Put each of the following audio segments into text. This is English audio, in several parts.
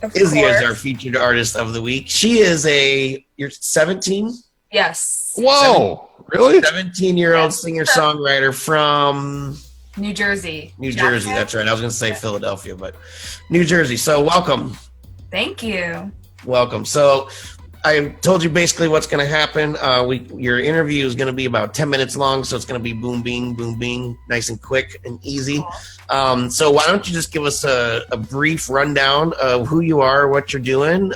Of Izzy is course. our featured artist of the week. You're 17? Yes. Whoa, really? 17-year-old Yes. singer-songwriter from New Jersey. New Jersey. That's right. I was going to say Philadelphia, but New Jersey. So welcome. Thank you. Welcome. So I told you basically what's going to happen. Your interview is going to be about 10 minutes long, so it's going to be boom, bing, nice and quick and easy. So why don't you just give us a brief rundown of who you are, what you're doing,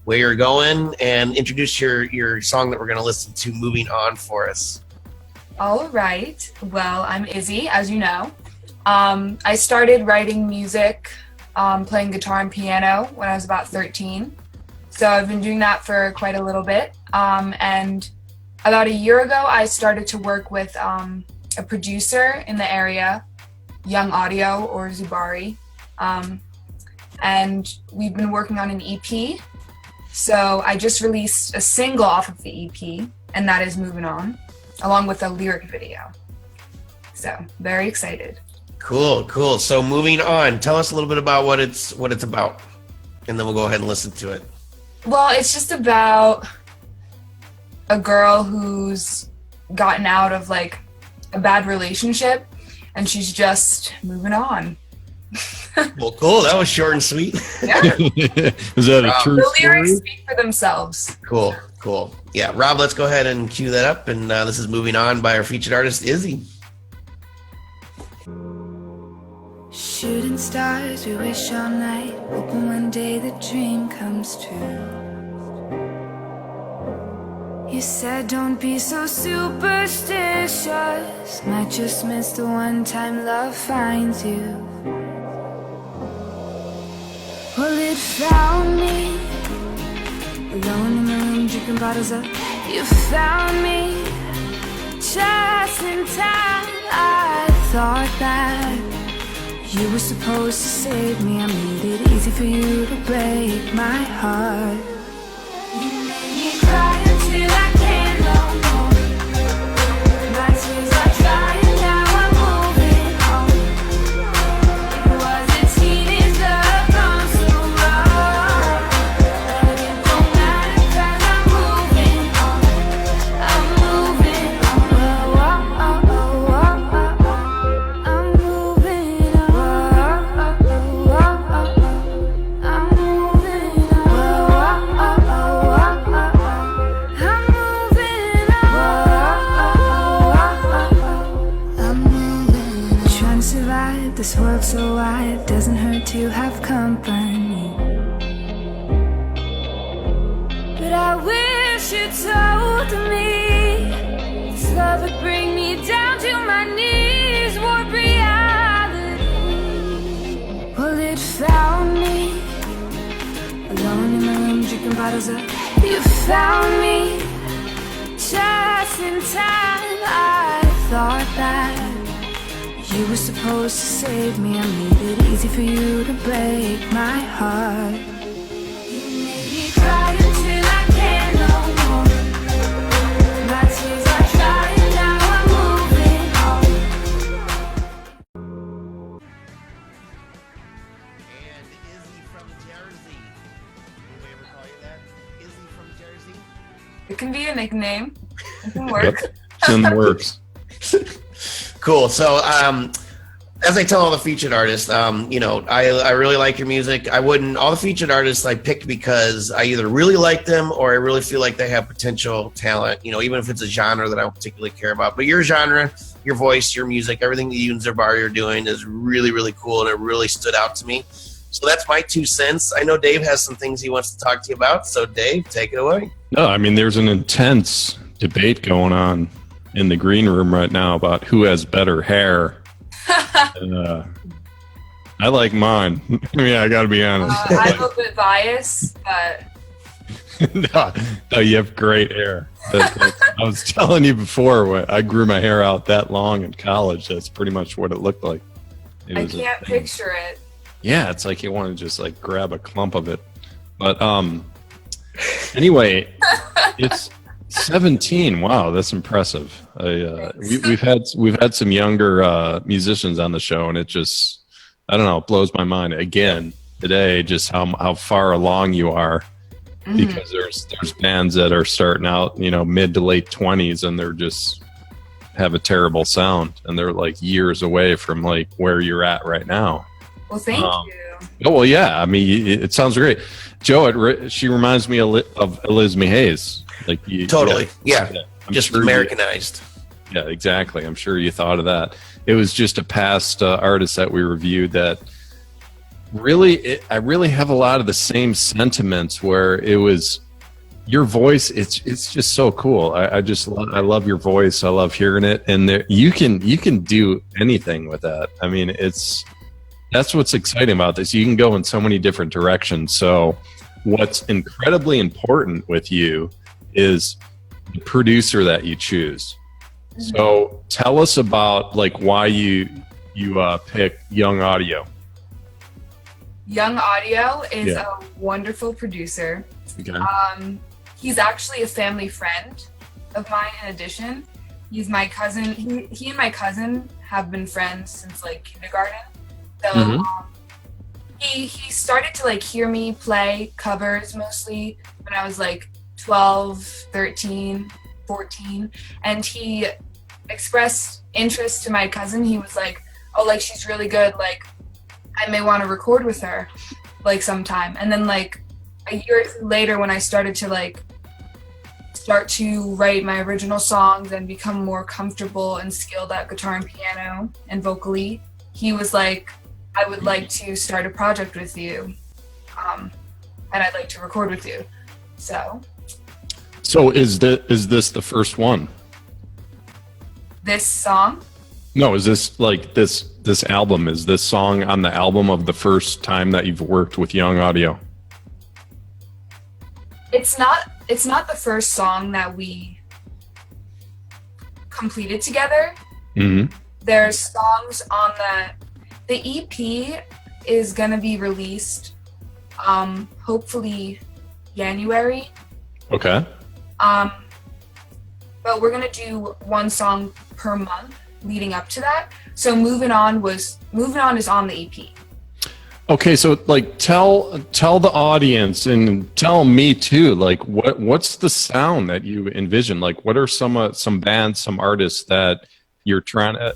where you're going, and introduce your song that we're going to listen to, Moving On, for us. All right. Well, I'm Izzy, as you know. I started writing music, playing guitar and piano when I was about 13. So I've been doing that for quite a little bit. And about a year ago, I started to work with a producer in the area, Young Audio or Zubari. And we've been working on an EP. So I just released a single off of the EP, and that is Moving On, along with a lyric video. So very excited. Cool. So moving on, tell us a little bit about what it's about, and then we'll go ahead and listen to it. Well, it's just about a girl who's gotten out of like a bad relationship and she's just moving on. Well, cool. That was short and sweet. Yeah. Is that a true The lyrics story? speak for themselves. Cool. Yeah, Rob, let's go ahead and cue that up. And this is Moving On by our featured artist, Izzy. Shooting stars, we wish all night, hoping one day the dream comes true. You said don't be so superstitious, might just miss the one time love finds you. Well, it found me, alone in the room drinking bottles up. You found me, just in time. I thought that you were supposed to save me. I made it easy for you to break my heart. You made me cry until I can't no more. My tears are dry and now I'm moving on. It was a teenage love gone so wrong, but it don't matter 'cause I'm moving on. I'm moving on. I'm moving on. I'm moving on. Trying to survive this world so wide, doesn't hurt to have company. But I wish you told me this love would bring me down to my knees. Warp reality. Well, it found me, alone in the room drinking bottles up. You found me, just in time. I thought that you were supposed to save me. I made it easy for you to break my heart. You made me cry until I can't no more. My tears are dry and now I'm moving on. And Izzy from Jersey. Anybody ever call you that? Izzy from Jersey? It can be a nickname. It can work. It's in the works. Cool. So, as I tell all the featured artists, I really like your music. All the featured artists I picked because I either really like them or I really feel like they have potential talent, even if it's a genre that I don't particularly care about. But your genre, your voice, your music, everything that you and Zubari are doing is really, really cool, and it really stood out to me. So that's my 2 cents. I know Dave has some things he wants to talk to you about. So Dave, take it away. No, I mean, there's an intense debate going on in the green room right now about who has better hair. And, I like mine. Yeah, I gotta be honest. I'm a bit biased, but no, you have great hair. I was telling you before, when I grew my hair out that long in college. That's pretty much what it looked like. It I was can't picture it. Yeah, it's like you want to just like grab a clump of it. But anyway, it's 17. Wow, that's impressive. We've had some younger musicians on the show, and it just, I don't know, it blows my mind again today, just how far along you are. Because there's bands that are starting out, mid to late 20s, and they're just have a terrible sound, and they're like years away from like where you're at right now. Well, thank you. Oh well, yeah. I mean, it sounds great. Joe, she reminds me of Elizabeth Hayes. Like totally, yeah. Just sure Americanized. Yeah, exactly. I'm sure you thought of that. It was just a past artist that we reviewed that. Really, I really have a lot of the same sentiments where it was your voice. It's just so cool. I love your voice. I love hearing it, and you can do anything with that. I mean, that's what's exciting about this. You can go in so many different directions. So, what's incredibly important with you is the producer that you choose. So, tell us about like why you pick Young Audio. Young Audio is a wonderful producer. Okay. He's actually a family friend of mine. In addition, he's my cousin. He and my cousin have been friends since like kindergarten. So he started to like hear me play covers mostly when I was like 12, 13, 14, and he expressed interest to my cousin. He was like, "Oh, like she's really good. Like, I may want to record with her, like sometime." And then like a year or two later, when I started to like start to write my original songs and become more comfortable and skilled at guitar and piano and vocally, he was like, "I would like to start a project with you, and I'd like to record with you." So is this the first one? This song? No, is this like this album? Is this song on the album of the first time that you've worked with Young Audio? It's not the first song that we completed together. There's songs on the EP is gonna be released hopefully January. Okay. But we're gonna do one song per month leading up to that. So Moving On is on the EP. Okay, so like tell the audience and tell me too, like what's the sound that you envision? Like what are some bands, some artists that you're trying to,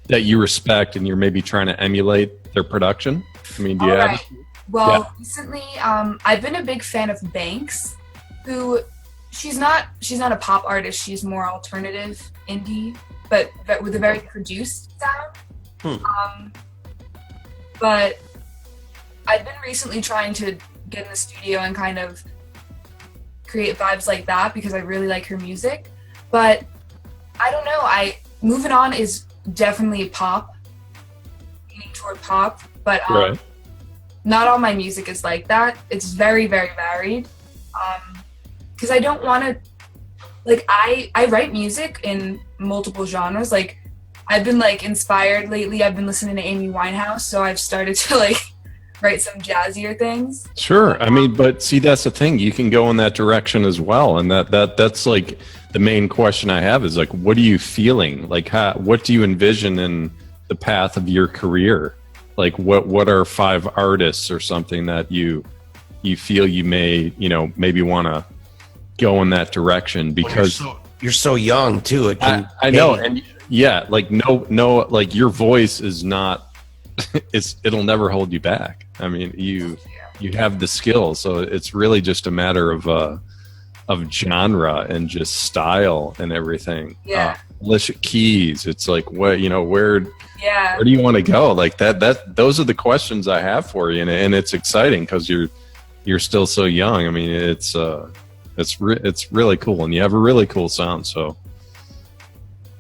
that you respect and you're maybe trying to emulate their production? I mean, do you have? Well, recently I've been a big fan of Banks, who she's not a pop artist, she's more alternative indie, but with a very produced sound. But I've been recently trying to get in the studio and kind of create vibes like that because I really like her music. But I don't know, Moving On is definitely pop, leaning toward pop, but not all my music is like that. It's very, very varied. Because I don't want to, like, I write music in multiple genres. Like, I've been like inspired lately. I've been listening to Amy Winehouse, so I've started to like write some jazzier things. Sure. I mean, but see, that's the thing. You can go in that direction as well, and that's like the main question I have is like, what are you feeling? Like, what do you envision in the path of your career? Like, what are 5 artists or something that you feel you may maybe want to go in that direction? Because you're so young too. I know, and yeah, like no, like your voice is not. It'll never hold you back. I mean, you have the skill, so it's really just a matter of genre and just style and everything. Yeah. Alicia Keys. It's like where do you want to go? Like those are the questions I have for you, and it's exciting because you're still so young. I mean, it's really cool, and you have a really cool sound. So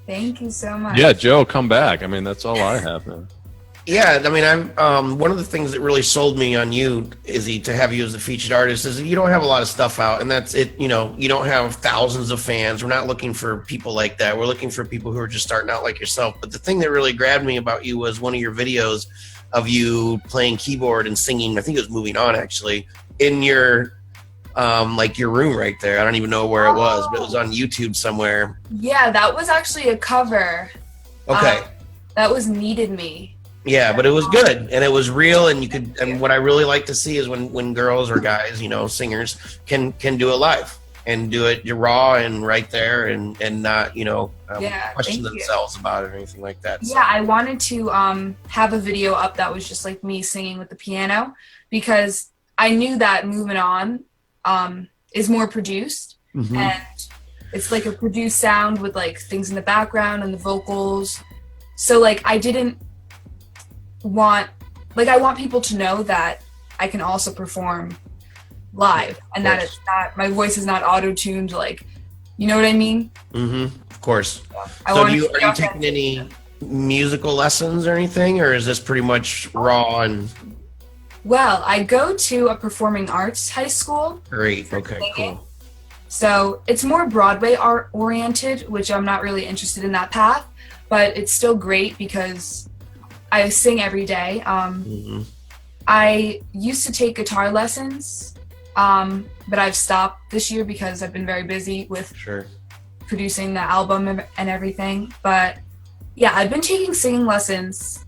thank you so much. Yeah, Joe, come back. I mean, that's all I have, man. Yeah, I mean, I'm one of the things that really sold me on you, Izzy, to have you as a featured artist is that you don't have a lot of stuff out, and that's it. You don't have thousands of fans. We're not looking for people like that. We're looking for people who are just starting out like yourself. But the thing that really grabbed me about you was one of your videos of you playing keyboard and singing. I think it was Moving On, actually, in your like your room right there. I don't even know where it was, but it was on YouTube somewhere. Yeah, that was actually a cover. Okay. That was Needed Me. Yeah, but it was good and it was real, and you could. And what I really like to see is when girls or guys, singers can do it live and do it raw and right there, and not question themselves about it or anything like that. Yeah, I wanted to have a video up that was just like me singing with the piano, because I knew that Moving On is more produced, and it's like a produced sound with like things in the background and the vocals. So like I want people to know that I can also perform live, and that it's not, my voice is not auto-tuned, like, you know what I mean? Of course. Yeah. So are you taking any musical lessons or anything, or is this pretty much raw and... Well, I go to a performing arts high school. Great. Okay, cool. So it's more Broadway art oriented, which I'm not really interested in that path, but it's still great because I sing every day. I used to take guitar lessons, but I've stopped this year because I've been very busy with producing the album and everything. But yeah, I've been taking singing lessons.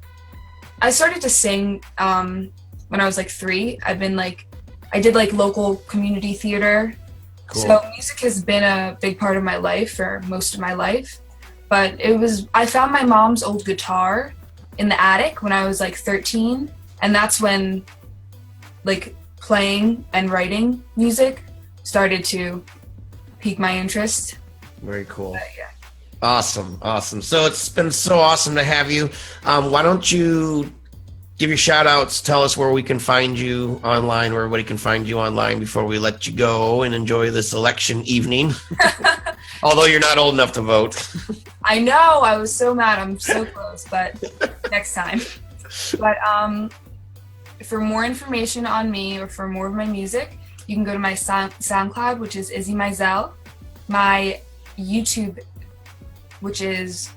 I started to sing when I was like 3. I did like local community theater. Cool. So music has been a big part of my life for most of my life. But I found my mom's old guitar in the attic when I was like 13, and that's when like playing and writing music started to pique my interest. Very cool. Yeah. Awesome. So it's been so awesome to have you. Why don't you give your shout outs, tell us where we can find you online, where everybody can find you online before we let you go and enjoy this election evening. Although you're not old enough to vote. I know, I was so mad. I'm so close, but next time. But for more information on me or for more of my music, you can go to my SoundCloud, which is Izzy Mizell. My YouTube, which is,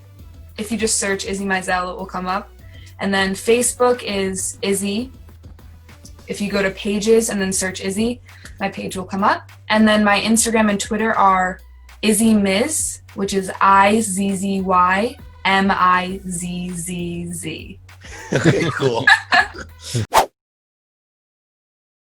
if you just search Izzy Mizell, it will come up. And then Facebook is Izzy. If you go to pages and then search Izzy, my page will come up. And then my Instagram and Twitter are Izzy Miz, which is IZZY MIZZZ. Okay, cool.